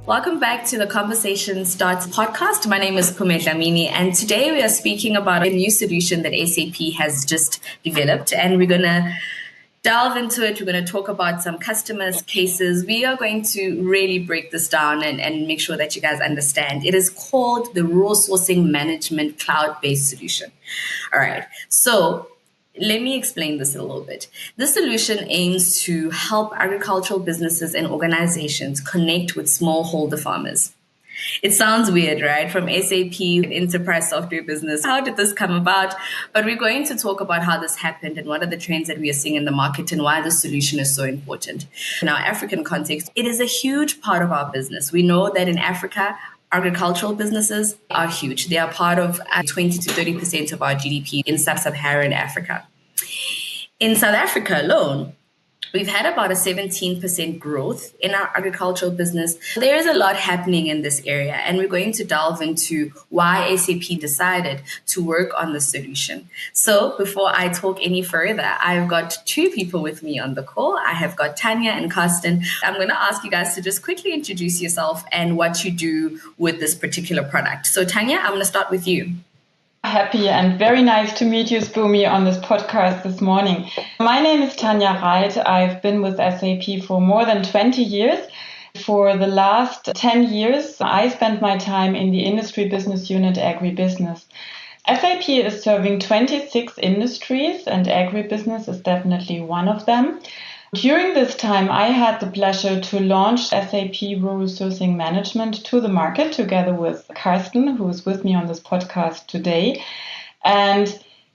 Welcome back to the Conversation Starts podcast. My name is Pume Dlamini, and today we are speaking about a new solution that SAP has just developed, and we're going to delve into it. We're going to talk about some customers' cases. We are going to really break this down and make sure that you guys understand. It is called the Raw Sourcing Management Cloud-Based Solution. All right. So let me explain this a little bit. This solution aims to help agricultural businesses and organizations connect with smallholder farmers. It sounds weird, right? From SAP, enterprise software business. How did this come about? But we're going to talk about how this happened and what are the trends that we are seeing in the market and why this solution is so important. In our African context, it is a huge part of our business. We know that in Africa, agricultural businesses are huge. They are part of 20 to 30% of our GDP in sub-Saharan Africa. In South Africa alone, we've had about a 17% growth in our agricultural business. There is a lot happening in this area, and we're going to delve into why SAP decided to work on the solution. So before I talk any further, I've got two people with me on the call. I have got Tanya and Karsten. I'm going to ask you guys to just quickly introduce yourself and what you do with this particular product. So Tanya, I'm going to start with you. Happy and very nice to meet you, Spoomy, on this podcast this morning. My name is Tanya Reit. I've been with SAP for more than 20 years. For the last 10 years, I spent my time in the industry business unit agribusiness. SAP is serving 26 industries, and agribusiness is definitely one of them. During this time, I had the pleasure to launch SAP Rural Sourcing Management to the market together with Karsten, who is with me on this podcast today. And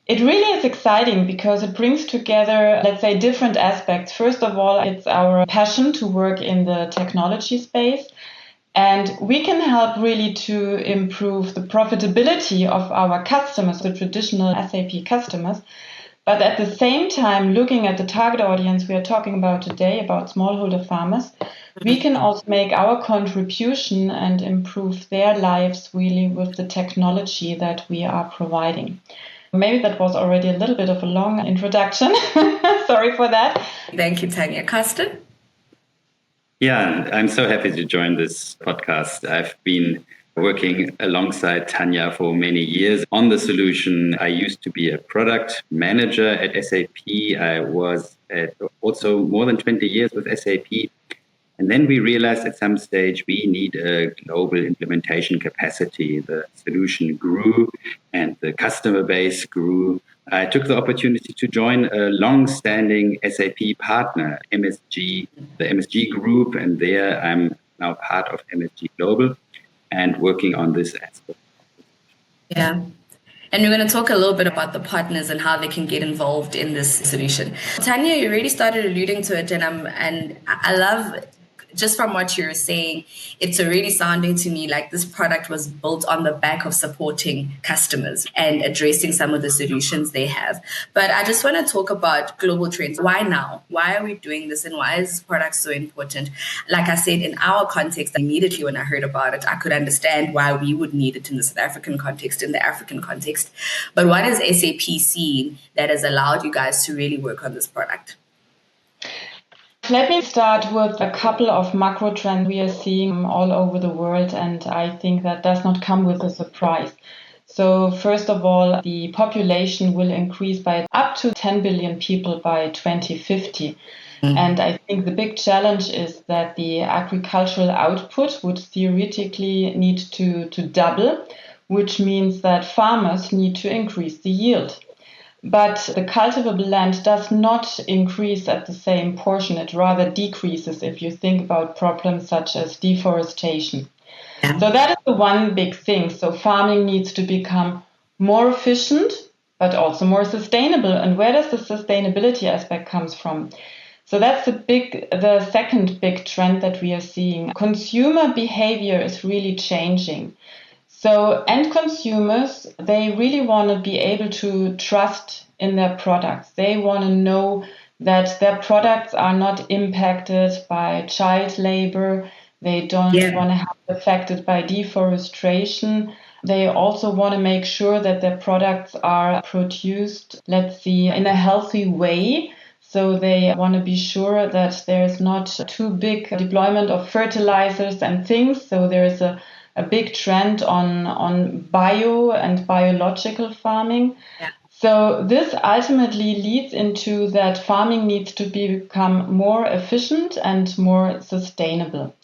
it really is exciting because it brings together, let's say, different aspects. First of all, it's our passion to work in the technology space. And we can help really to improve the profitability of our customers, the traditional SAP customers. But at the same time, looking at the target audience we are talking about today, about smallholder farmers, we can also make our contribution and improve their lives really with the technology that we are providing. Maybe that was already a little bit of a long introduction. Sorry for that. Thank you, Tanya. Karsten? Yeah, I'm so happy to join this podcast. I've been working alongside Tanya for many years on the solution. I used to be a product manager at SAP. I was also more than 20 years with SAP. And then we realized at some stage we need a global implementation capacity. The solution grew and the customer base grew. I took the opportunity to join a long-standing SAP partner, MSG, the MSG group, and there I'm now part of MSG Global and working on this aspect. Yeah. And we're going to talk a little bit about the partners and how they can get involved in this solution. Tanya, you already started alluding to it, and I love, just from what you're saying, it's already sounding to me like this product was built on the back of supporting customers and addressing some of the solutions they have. But I just want to talk about global trends. Why now? Why are we doing this, and why is this product so important? Like I said, in our context, immediately when I heard about it, I could understand why we would need it in the South African context, in the African context. But what has SAP seen that has allowed you guys to really work on this product? Let me start with a couple of macro trends we are seeing all over the world, and I think that does not come with a surprise. So first of all, the population will increase by up to 10 billion people by 2050. And I think the big challenge is that the agricultural output would theoretically need to double, which means that farmers need to increase the yield. But the cultivable land does not increase at the same portion. It rather decreases if you think about problems such as deforestation. So that is the one big thing. So farming needs to become more efficient, but also more sustainable. And where does the sustainability aspect comes from? So that's the second big trend that we are seeing. Consumer behavior is really changing. So end consumers, they really want to be able to trust in their products. They want to know that their products are not impacted by child labor. They don't want to have affected by deforestation. They also want to make sure that their products are produced, let's see, in a healthy way. So they want to be sure that there's not too big deployment of fertilizers and things. So there is a big trend on bio and biological farming. Yeah. So this ultimately leads into that farming needs to become more efficient and more sustainable.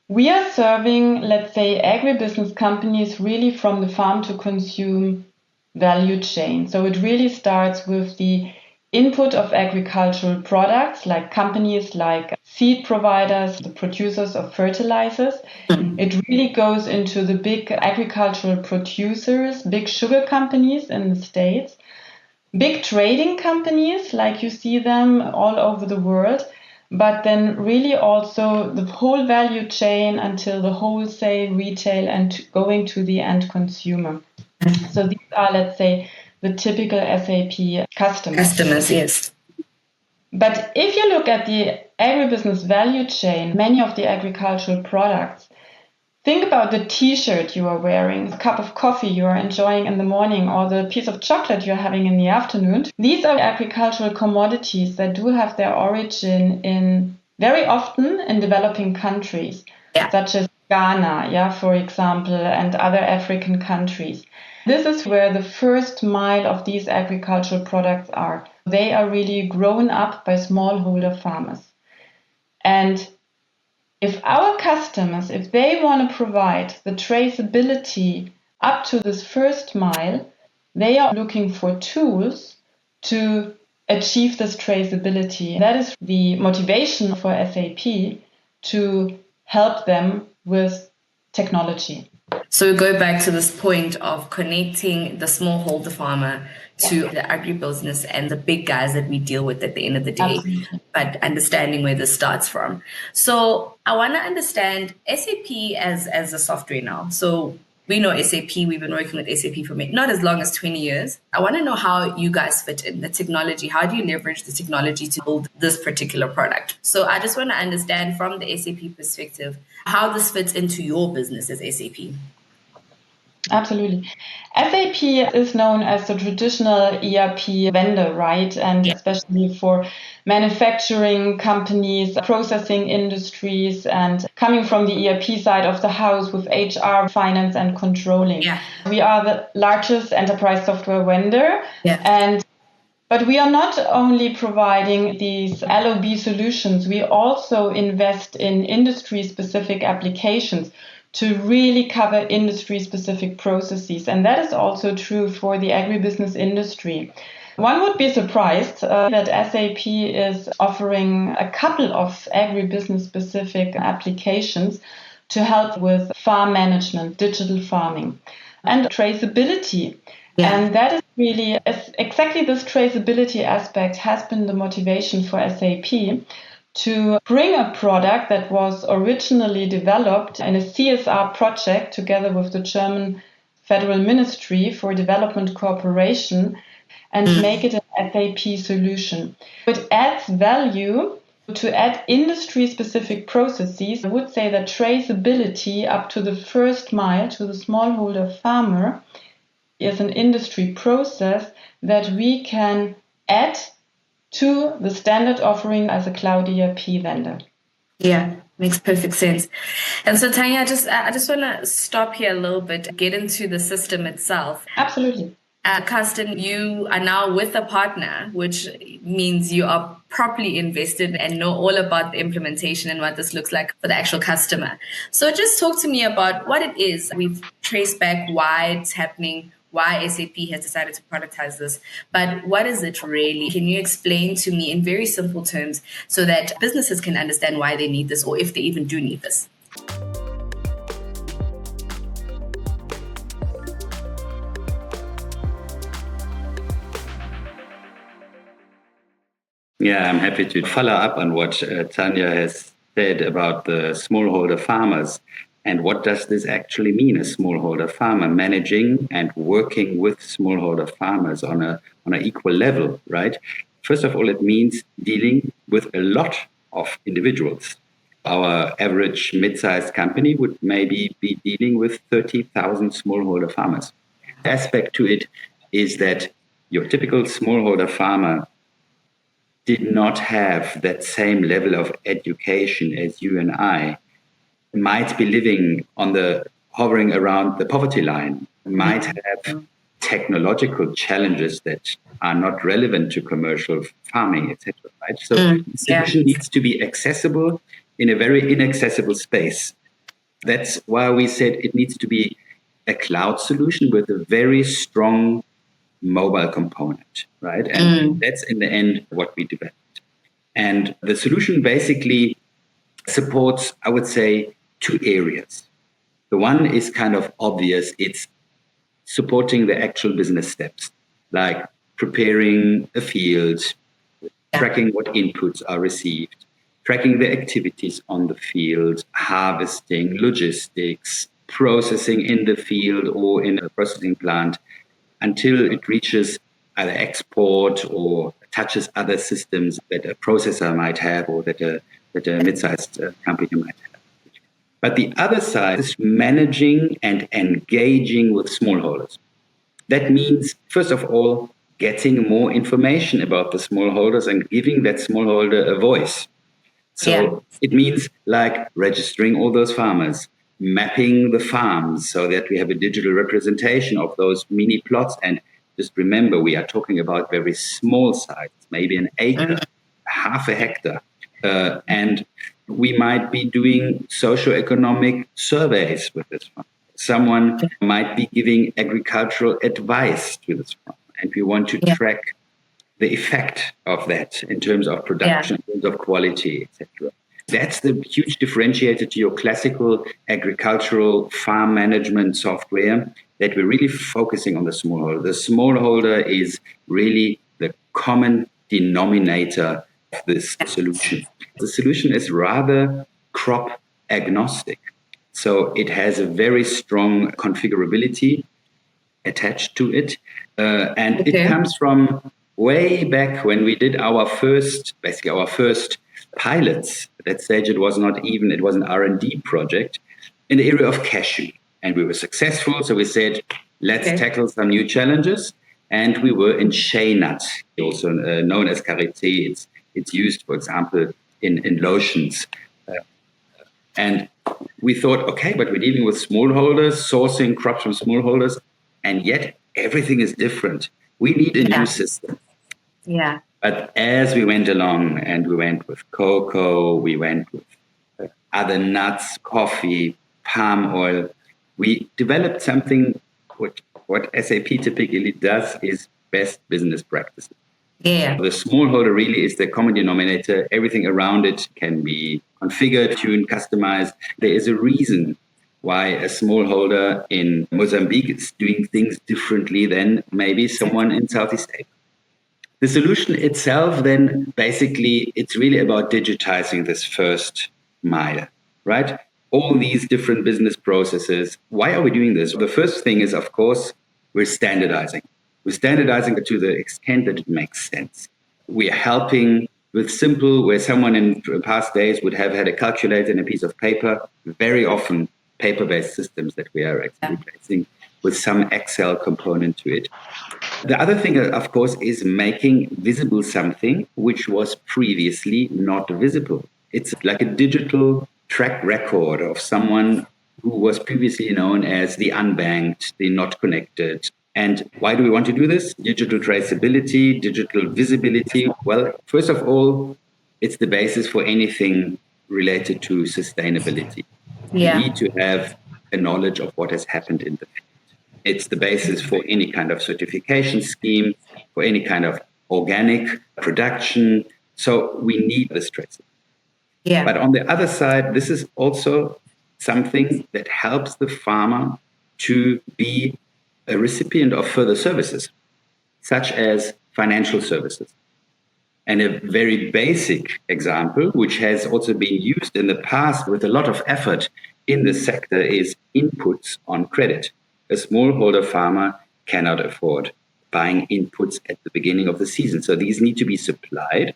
We are serving, let's say, agribusiness companies really from the farm to consume value chain. So it really starts with the input of agricultural products, like companies like seed providers, the producers of fertilizers. It really goes into the big agricultural producers, big sugar companies in the States, big trading companies, like you see them all over the world, but then really also the whole value chain until the wholesale, retail, and going to the end consumer. So these are, let's say, the typical SAP customers. Customers, yes. But if you look at the agribusiness value chain, many of the agricultural products, think about the t-shirt you are wearing, the cup of coffee you are enjoying in the morning, or the piece of chocolate you're having in the afternoon. These are agricultural commodities that do have their origin in, very often, in developing countries, such as Ghana, for example, and other African countries. This is where the first mile of these agricultural products are. They are really grown up by smallholder farmers. And if our customers, if they want to provide the traceability up to this first mile, they are looking for tools to achieve this traceability. That is the motivation for SAP to help them with technology. So we go back to this point of connecting the smallholder farmer to the agribusiness and the big guys that we deal with at the end of the day, but understanding where this starts from. So I want to understand SAP as a software now. So we know SAP, we've been working with SAP for not as long as 20 years. I want to know how you guys fit in the technology. How do you leverage the technology to build this particular product? So I just want to understand from the SAP perspective, how this fits into your business as SAP. Absolutely. SAP is known as the traditional ERP vendor, right? And especially for manufacturing companies, processing industries, and coming from the ERP side of the house with HR, finance, and controlling. Yeah. We are the largest enterprise software vendor. Yeah. But we are not only providing these LOB solutions, we also invest in industry-specific applications to really cover industry-specific processes. And that is also true for the agribusiness industry. One would be surprised that SAP is offering a couple of agribusiness-specific applications to help with farm management, digital farming, and traceability. Yeah. And that is really, exactly this traceability aspect has been the motivation for SAP to bring a product that was originally developed in a CSR project together with the German Federal Ministry for Development Cooperation and make it an SAP solution. It adds value to add industry-specific processes. I would say that traceability up to the first mile to the smallholder farmer is an industry process that we can add to the standard offering as a cloud ERP vendor. Yeah, makes perfect sense. And so, Tanya, I just want to stop here a little bit, get into the system itself. Absolutely. Carsten, you are now with a partner, which means you are properly invested and know all about the implementation and what this looks like for the actual customer. So just talk to me about what it is. We've traced back why it's happening, why SAP has decided to productize this, but what is it really? Can you explain to me in very simple terms so that businesses can understand why they need this or if they even do need this? Yeah, I'm happy to follow up on what Tanya has said about the smallholder farmers. And what does this actually mean, a smallholder farmer managing and working with smallholder farmers on an equal level, right? First of all, it means dealing with a lot of individuals. Our average mid-sized company would maybe be dealing with 30,000 smallholder farmers. The aspect to it is that your typical smallholder farmer did not have that same level of education as you and I might be living hovering around the poverty line, might have technological challenges that are not relevant to commercial farming, etc. Right? So the solution needs to be accessible in a very inaccessible space. That's why we said it needs to be a cloud solution with a very strong mobile component, right? And that's in the end what we developed. And the solution basically supports, I would say, two areas. The one is kind of obvious. It's supporting the actual business steps, like preparing a field, tracking what inputs are received, tracking the activities on the field, harvesting, logistics, processing in the field or in a processing plant until it reaches either export or touches other systems that a processor might have or that a mid-sized company might have. But the other side is managing and engaging with smallholders. That means, first of all, getting more information about the smallholders and giving that smallholder a voice. So it means like registering all those farmers, mapping the farms so that we have a digital representation of those mini plots. And just remember, we are talking about very small sites, maybe an acre, half a hectare. And we might be doing socioeconomic surveys with this farm. Someone might be giving agricultural advice to this farm. And we want to track the effect of that in terms of production, in terms of quality, etc. That's the huge differentiator to your classical agricultural farm management software, that we're really focusing on the smallholder. The smallholder is really the common denominator of this solution. The solution is rather crop agnostic. So it has a very strong configurability attached to it. And it comes from way back when we did our first pilots. At that stage, it was an R&D project in the area of cashew. And we were successful. So we said, let's tackle some new challenges. And we were in shea nut, also known as karité. It's used, for example, in lotions. And we thought, okay, but we're dealing with smallholders, sourcing crops from smallholders, and yet everything is different. We need a new system. Yeah. But as we went along, and we went with cocoa, we went with other nuts, coffee, palm oil, we developed something. What SAP typically does is best business practices. Yeah. The smallholder really is the common denominator. Everything around it can be configured, tuned, customized. There is a reason why a smallholder in Mozambique is doing things differently than maybe someone in Southeast Asia. The solution itself, then, basically, it's really about digitizing this first mile, right? All these different business processes. Why are we doing this? The first thing is, of course, we're standardizing. We're standardizing to the extent that it makes sense. We are helping with simple, where someone in past days would have had a calculator and a piece of paper, very often paper-based systems that we are replacing with some Excel component to it. The other thing, of course, is making visible something which was previously not visible. It's like a digital track record of someone who was previously known as the unbanked, the not connected. And why do we want to do this? Digital traceability, digital visibility. Well, first of all, it's the basis for anything related to sustainability. You need to have a knowledge of what has happened in the field. It's the basis for any kind of certification scheme, for any kind of organic production. So we need this traceability. Yeah. But on the other side, this is also something that helps the farmer to be a recipient of further services, such as financial services. And a very basic example, which has also been used in the past with a lot of effort in the sector, is inputs on credit. A smallholder farmer cannot afford buying inputs at the beginning of the season. So these need to be supplied.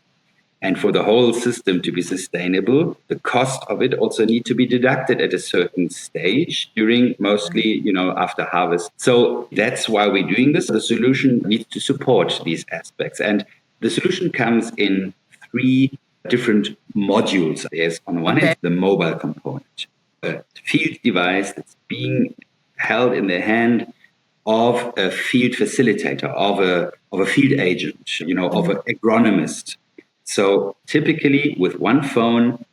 And for the whole system to be sustainable, the cost of it also need to be deducted at a certain stage during mostly, after harvest. So that's why we're doing this. The solution needs to support these aspects. And The solution comes in three different modules. There's on the one hand the mobile component, a field device that's being held in the hand of a field facilitator, of a field agent, of an agronomist. So typically with one phone,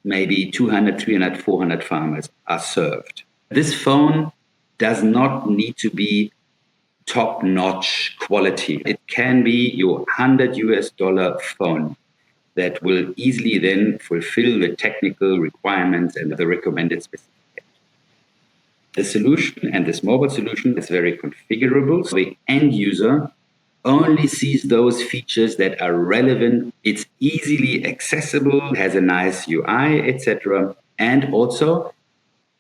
maybe 200, 300, 400 farmers are served. This phone does not need to be top-notch quality. It can be your $100 phone that will easily then fulfill the technical requirements and the recommended specifications. The solution and this mobile solution is very configurable. So the end user only sees those features that are relevant. It's easily accessible, has a nice UI, etc. And also,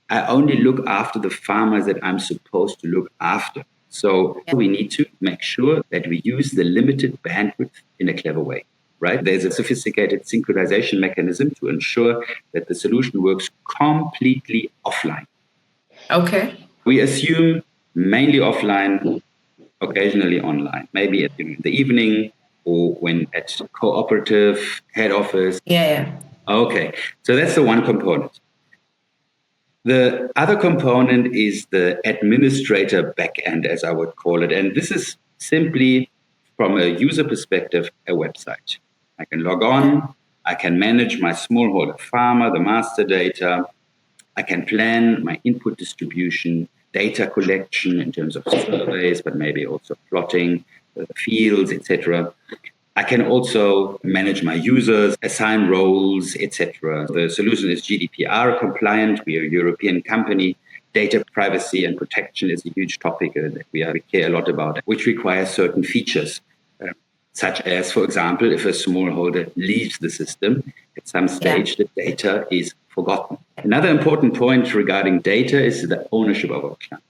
I only look after the farmers that I'm supposed to look after. So we need to make sure that we use the limited bandwidth in a clever way, right? There's a sophisticated synchronization mechanism to ensure that the solution works completely offline. Okay. We assume mainly offline, occasionally online, maybe in the evening or when at cooperative head office. Yeah. Okay, so that's the one component. The other component is the administrator backend, as I would call it. And this is simply, from a user perspective, a website. I can log on, I can manage my smallholder farmer, the master data. I can plan my input distribution, data collection in terms of surveys, but maybe also plotting the fields, etc. I can also manage my users, assign roles, etc. The solution is GDPR compliant. We are a European company. Data privacy and protection is a huge topic that we care a lot about, which requires certain features, such as, for example, if a smallholder leaves the system, at some stage the data is forgotten. Another important point regarding data is the ownership of our clients.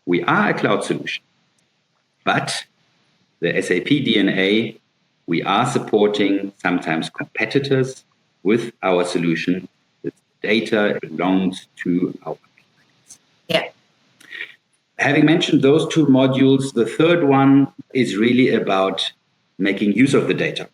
We are a cloud solution, but the SAP DNA, we are supporting sometimes competitors with our solution. The data belongs to our clients. Yeah. Having mentioned those two modules, the third one is really about making use of the data.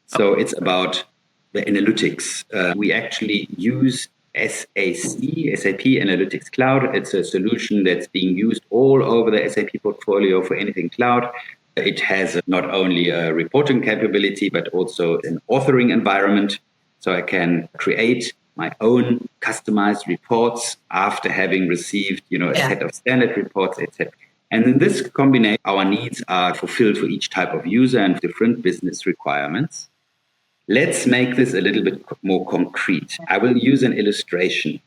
So it's about the analytics. We actually use SAP Analytics Cloud. It's a solution that's being used all over the SAP portfolio for anything cloud. It has not only a reporting capability, but also an authoring environment. So I can create my own customized reports after having received, a set of standard reports, etc. And in this combination, our needs are fulfilled for each type of user and different business requirements. Let's make this a little bit more concrete. I will use an illustration.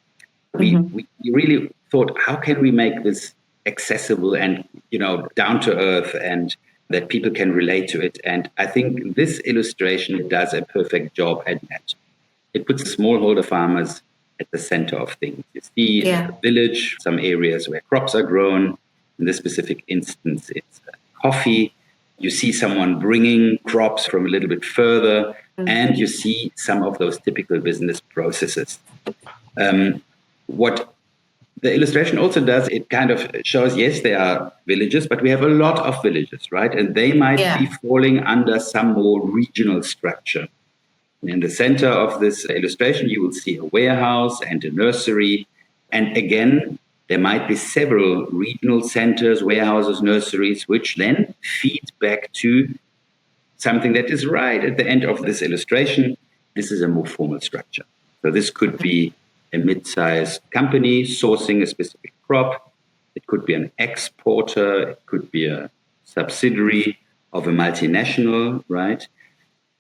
We really thought, how can we make this accessible and, down to earth and that people can relate to it? And I think this illustration does a perfect job at that. It puts smallholder farmers at the center of things. You see a village, some areas where crops are grown. In this specific instance, it's coffee. You see someone bringing crops from a little bit further, and you see some of those typical business processes. What the illustration also does, it kind of shows, yes, there are villages, but we have a lot of villages, right? And they might be falling under some more regional structure. In the center of this illustration, you will see a warehouse and a nursery. And again, there might be several regional centers, warehouses, nurseries, which then feed back to something that is right at the end of this illustration. This is a more formal structure. So this could be a mid-sized company sourcing a specific crop. It could be an exporter. It could be a subsidiary of a multinational, right?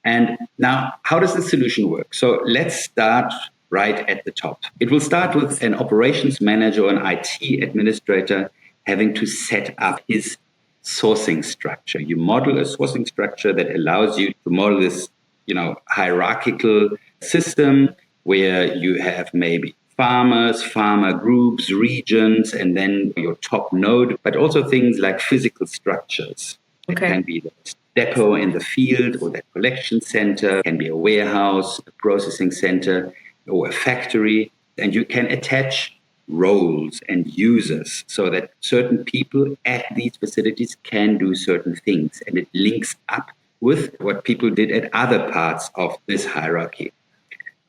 And now, how does the solution work? So let's start right at the top. It will start with an operations manager or an IT administrator having to set up his sourcing structure. You model a sourcing structure that allows you to model this, hierarchical system where you have maybe farmers, farmer groups, regions, and then your top node, but also things like physical structures. It can be that depot in the field or that collection center, it can be a warehouse, a processing center, or a factory. And you can attach roles and users so that certain people at these facilities can do certain things. And it links up with what people did at other parts of this hierarchy.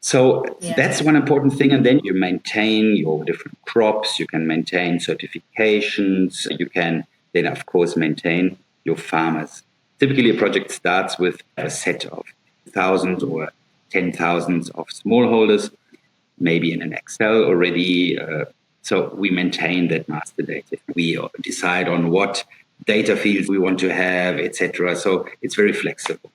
So that's one important thing. And then you maintain your different crops, you can maintain certifications, you can then, of course, maintain your farmers. Typically, a project starts with a set of thousands or 10,000s of smallholders, maybe in an Excel already. So we maintain that master data. We decide on what data fields we want to have, etc. So it's very flexible.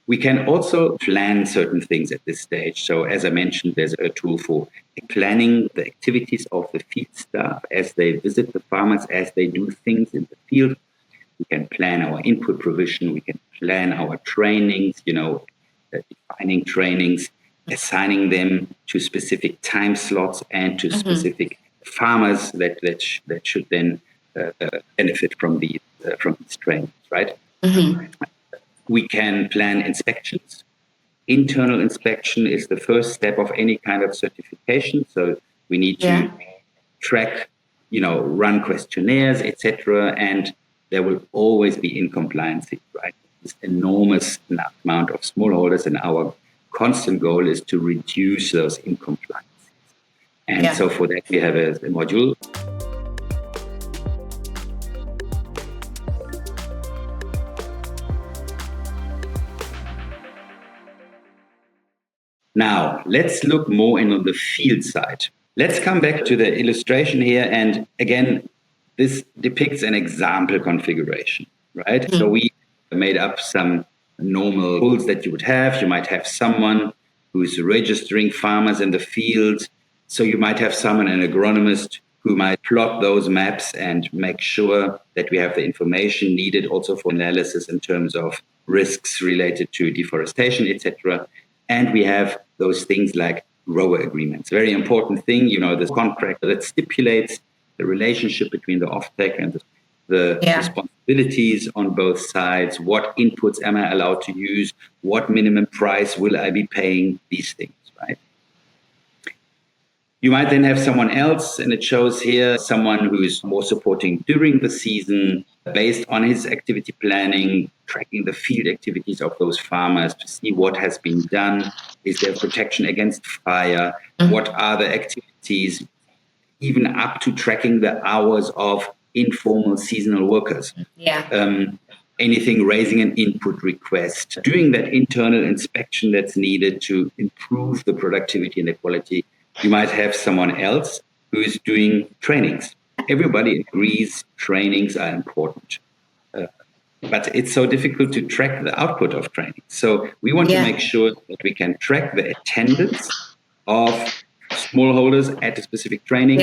We can also plan certain things at this stage. So as I mentioned, there's a tool for planning the activities of the field staff as they visit the farmers, as they do things in the field. We can plan our input provision. We can plan our trainings, defining trainings, assigning them to specific time slots and to specific farmers that should then benefit from these trainings, right? We can plan inspections. Internal inspection is the first step of any kind of certification. So we need to track, run questionnaires, etc. And there will always be incompliances, right? This enormous amount of smallholders, and our constant goal is to reduce those incompliances. And so for that, we have a module. Now, let's look more in on the field side. Let's come back to the illustration here. And again, this depicts an example configuration, right? So we made up some normal rules that you would have. You might have someone who's registering farmers in the field. So you might have someone, an agronomist, who might plot those maps and make sure that we have the information needed also for analysis in terms of risks related to deforestation, etc. And we have those things like grower agreements. Very important thing, this contract that stipulates the relationship between the offtake and the responsibilities on both sides. What inputs am I allowed to use? What minimum price will I be paying? These things, right? You might then have someone else, and it shows here someone who is more supporting during the season based on his activity planning, tracking the field activities of those farmers to see what has been done. Is there protection against fire? What are the activities, even up to tracking the hours of informal seasonal workers? Anything raising an input request, doing that internal inspection that's needed to improve the productivity and the quality. You might have someone else who is doing trainings. Everybody agrees trainings are important. But it's so difficult to track the output of training. So we want to make sure that we can track the attendance of smallholders at a specific training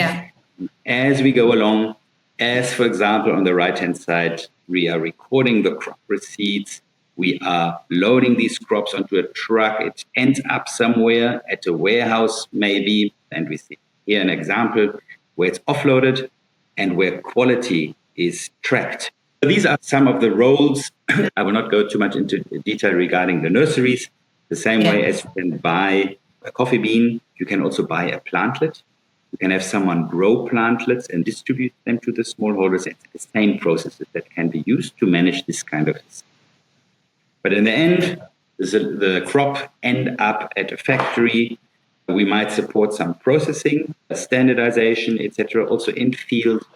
as we go along. As, for example, on the right-hand side, we are recording the crop receipts. We are loading these crops onto a truck. It ends up somewhere at a warehouse, maybe. And we see here an example where it's offloaded and where quality is tracked. So these are some of the roles. I will not go too much into detail regarding the nurseries. The same way as you can buy a coffee bean, you can also buy a plantlet. You can have someone grow plantlets and distribute them to the smallholders. It's the same processes that can be used to manage this kind of thing. But in the end, the crop end up at a factory. We might support some processing, standardization, etc., also in field.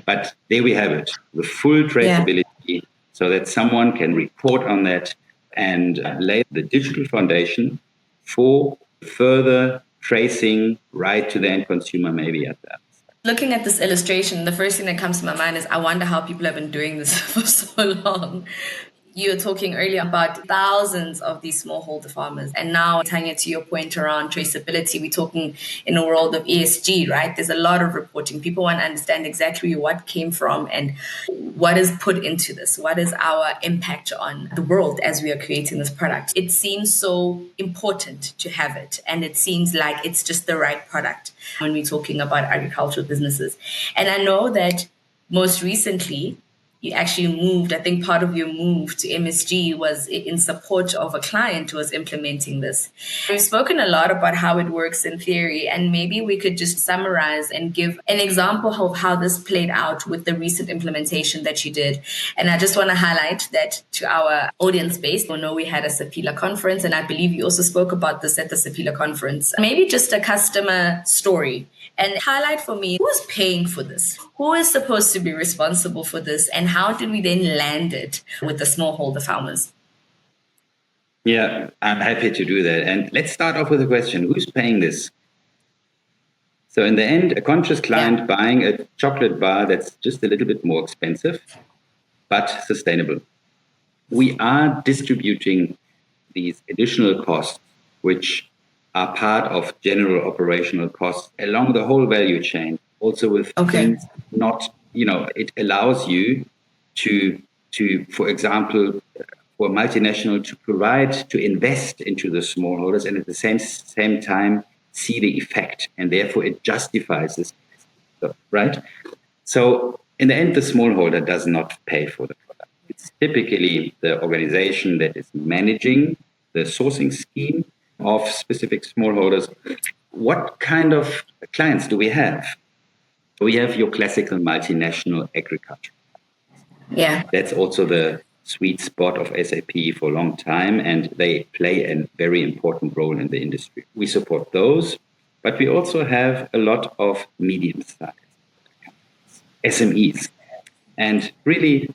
But there we have it, the full traceability, so that someone can report on that and lay the digital foundation for further tracing right to the end consumer, maybe at that. Looking at this illustration, the first thing that comes to my mind is I wonder how people have been doing this for so long. You were talking earlier about thousands of these smallholder farmers. And now, Tanya, to your point around traceability, we're talking in a world of ESG, right? There's a lot of reporting. People want to understand exactly what came from and what is put into this. What is our impact on the world as we are creating this product? It seems so important to have it. And it seems like it's just the right product when we're talking about agricultural businesses. And I know that most recently, you actually moved. I think part of your move to MSG was in support of a client who was implementing this. We've spoken a lot about how it works in theory, and maybe we could just summarize and give an example of how this played out with the recent implementation that you did. And I just want to highlight that to our audience base. I know we had a Sapila conference, and I believe you also spoke about this at the Sapila conference. Maybe just a customer story and highlight for me who's paying for this, who is supposed to be responsible for this, and how did we then land it with the smallholder farmers? Yeah, I'm happy to do that. And let's start off with a question. Who's paying this? So in the end, a conscious client buying a chocolate bar that's just a little bit more expensive, but sustainable. We are distributing these additional costs, which are part of general operational costs along the whole value chain. Also with things not, it allows you to, for example, for a multinational to invest into the smallholders and at the same time see the effect, and therefore it justifies this, right? So in the end, the smallholder does not pay for the product. It's typically the organization that is managing the sourcing scheme of specific smallholders. What kind of clients do we have? We have your classical multinational agriculture. Yeah. That's also the sweet spot of SAP for a long time, and they play a very important role in the industry. We support those, but we also have a lot of medium-sized SMEs. And really,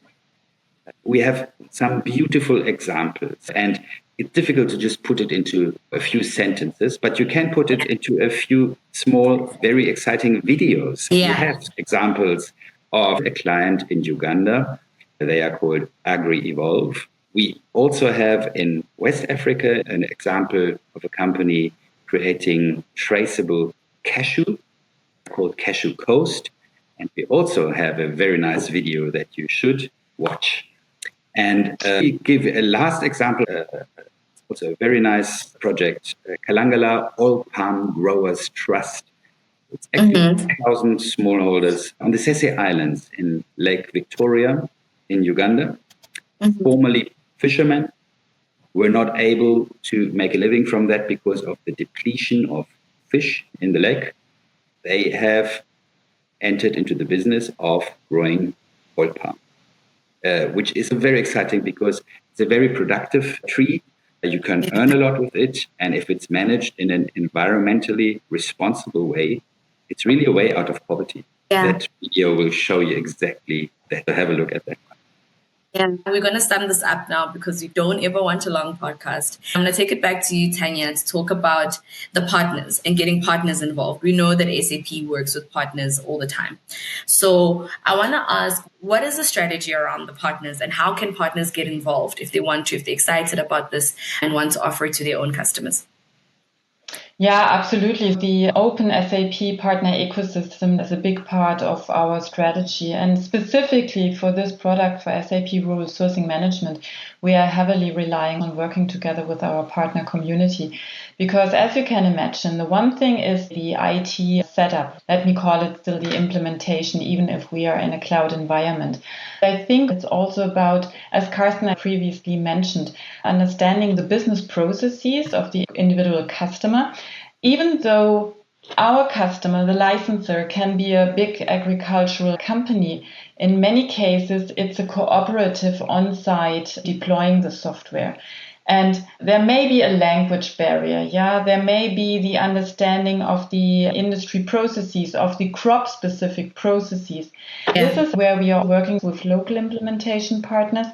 we have some beautiful examples, and it's difficult to just put it into a few sentences, but you can put it into a few small, very exciting videos. Yeah. We have examples of a client in Uganda. They are called Agri-Evolve. We also have in West Africa an example of a company creating traceable cashew called Cashew Coast. And we also have a very nice video that you should watch. And we give a last example, also a very nice project, Kalangala Oil Palm Growers Trust. It's actually 1,000 smallholders on the Sese Islands in Lake Victoria in Uganda. Formerly fishermen were not able to make a living from that because of the depletion of fish in the lake. They have entered into the business of growing oil palm, which is very exciting because it's a very productive tree. You can earn a lot with it. And if it's managed in an environmentally responsible way, it's really a way out of poverty. Yeah. That video will show you exactly that. Have a look at that. Yeah, we're going to sum this up now because we don't ever want a long podcast. I'm going to take it back to you, Tanya, to talk about the partners and getting partners involved. We know that SAP works with partners all the time. So I want to ask, what is the strategy around the partners and how can partners get involved if they want to, if they're excited about this and want to offer it to their own customers? Yeah, absolutely. The open SAP partner ecosystem is a big part of our strategy. And specifically for this product, for SAP Rural Sourcing Management, we are heavily relying on working together with our partner community. Because as you can imagine, the one thing is the IT setup. Let me call it still the implementation, even if we are in a cloud environment. I think it's also about, as Carsten previously mentioned, understanding the business processes of the individual customer. Even though our customer, the licensor, can be a big agricultural company, in many cases it's a cooperative on-site deploying the software. And there may be a language barrier, there may be the understanding of the industry processes, of the crop-specific processes. This is where we are working with local implementation partners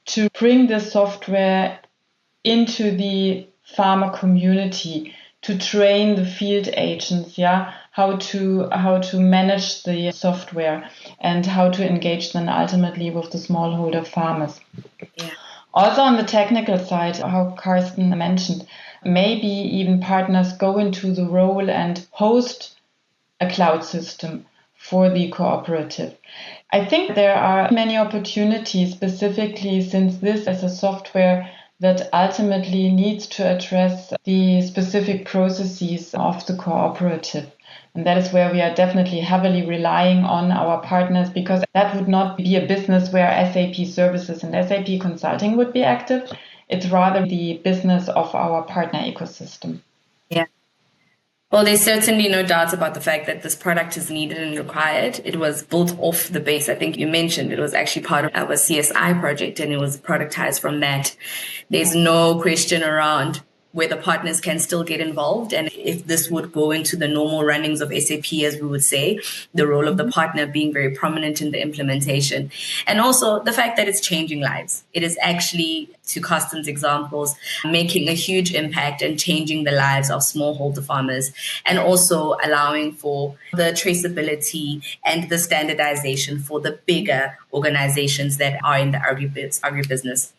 to bring the software into the farmer community, to train the field agents, how to manage the software and how to engage then ultimately with the smallholder farmers. Yeah. Also on the technical side, how Carsten mentioned, maybe even partners go into the role and host a cloud system for the cooperative. I think there are many opportunities, specifically since this is a software that ultimately needs to address the specific processes of the cooperative. And that is where we are definitely heavily relying on our partners, because that would not be a business where SAP services and SAP consulting would be active. It's rather the business of our partner ecosystem. Yeah. Well, there's certainly no doubt about the fact that this product is needed and required. It was built off the base. I think you mentioned it was actually part of our CSI project and it was productized from that. There's no question around whether partners can still get involved and if this would go into the normal runnings of SAP, as we would say, the role of the partner being very prominent in the implementation. And also the fact that it's changing lives. It is actually, to Carsten's examples, making a huge impact and changing the lives of smallholder farmers and also allowing for the traceability and the standardization for the bigger organizations that are in the agribusiness.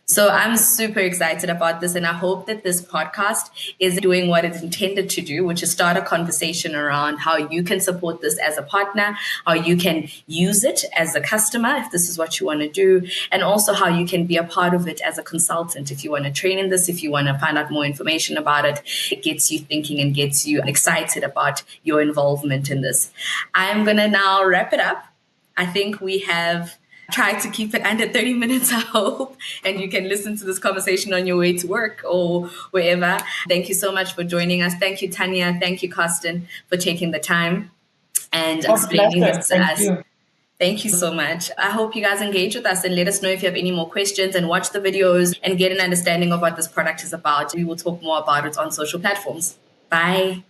So I'm super excited about this, and I hope that this podcast is doing what it's intended to do, which is start a conversation around how you can support this as a partner, how you can use it as a customer if this is what you want to do, and also how you can be a part of it as a consultant if you want to train in this, if you want to find out more information about it. It gets you thinking and gets you excited about your involvement in this. I'm going to now wrap it up. I think we have tried to keep it under 30 minutes, I hope, and you can listen to this conversation on your way to work or wherever. Thank you so much for joining us. Thank you, Tanya. Thank you, Carsten, for taking the time and explaining this to us. Thank you so much. I hope you guys engage with us and let us know if you have any more questions and watch the videos and get an understanding of what this product is about. We will talk more about it on social platforms. Bye.